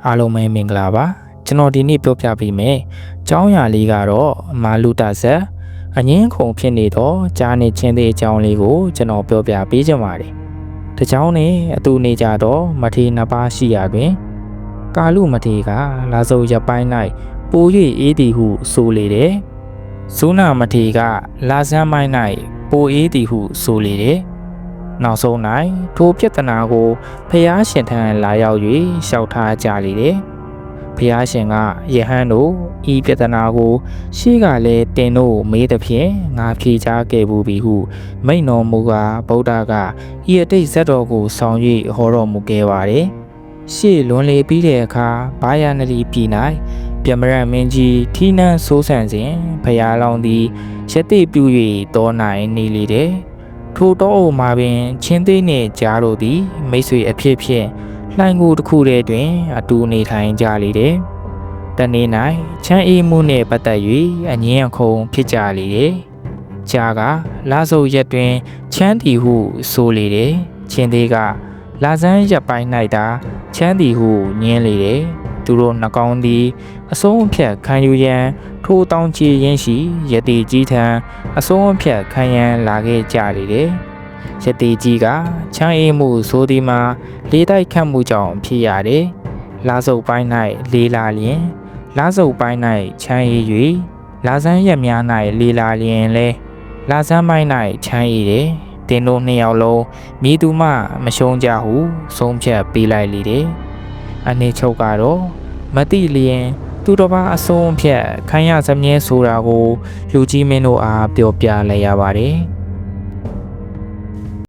အားလုံးပဲမင်္ဂလာပါကျွန်တော်ဒီနေ့ပြောပြပေးမယ်။ကျောင်းရာလေးကတော့မာလူတာဆက်အငင်းခုံဖြစ်နေတော့ကြားနေချင်းသေးအကြောင်းလေးကိုကျွန်တော်ပြောပြပေးချင်ပါတယ်။ဒီကြောင်းနဲ့အတူနေကြတော့မထေနှစ်ပါးရှိရာတွင်ကာလူမထေကလာစုံရပိုင်း၌ပို၍အေးသည်ဟုဆိုလေတယ်။ဇုနာမထေကလာစမ်းပိုင်း၌ပိုအေးသည်ဟုဆိုလေတယ်။နောက်ဆုံး၌ထိုပြဿနာကိုဖျားရှင်ထံလာရောက်၍လျှောက်ထားကြလေတယ်။ဖျားရှင်ကယဟန်တို့ဤပြဿနာကိုရှေ့ကလည်းတင်တို့မေးသဖြင့်ငါဖြေချခဲ့ဘူးပြီဟုမိန့်တော်မူကာဗုဒ္ဓကဤအတိတ်ဇတ်တော်ကိုဆောင်၍ဟောတော်မူခဲ့ပါတယ်။ရှေ့လွန်လေပြီးတဲ့အခါဘာယာနလီပြည်၌ပြမရမင်းကြီးထီးနှံဆိုးဆန်စဉ်ဖျားလောင်းသည်ရတိပြု၍တော၌နေလေတယ်။ထိုတောအုပ်မှာပင်ချင်းသေးနှင့်ကြားတို့သည်မိတ်ဆွေအဖြစ်ဖြင့်လှိုင်းကိုတစ်ခုတည်းတွင်အတူနေထိုင်ကြလေတယ်။တနေ့၌ချမ်းအေးမှုနှင့်ပတ်သက်၍အငင်းအခုံဖြစ်ကြလေတယ်။ကြာကလာစုပ်ရက်တွင်ချမ်းသည်ဟုဆိုလေတယ်။ချင်းသေးကလာစမ်းရက်ပိုင်း၌သာချမ်းသည်ဟုညင်းလေတယ်။သူတို့နှကောင်းသည်အဆုံးအဖြတ်ခံယူရန်ထိုတောင်းချေရင်းရှိယတိကြီးထံအဆုံးအဖြတ်ခံရန်လာခဲ့ကြလေတယ်။ယတိကြီးကချမ်းအေးမှုဆိုသည်မှာလေးတိုက်ခတ်မှုကြောင့်ဖြစ်ရတယ်။လာစုပ်ပိုင်း၌လေးလာလျင်လာစုပ်ပိုင်း၌ချမ်းအေး၍လာစမ်းရက်များ၌လေးလာလျင်လဲလာစမ်းပိုင်း၌ချမ်းအေးတယ်။တင်တို့နှစ်ယောက်လုံးမိသူမှမရှုံးကြဟုဆုံးဖြတ်ပေးလိုက်လေတယ်။အနှစ်ချုပ်ကတော့မတိလျင်သူတစ်ပါးအဆုံးဖြတ်ခံရစမြဲဆိုတာကိုလူကြီးမင်းတို့အားပြောပြလိုက်ရပါတယ်။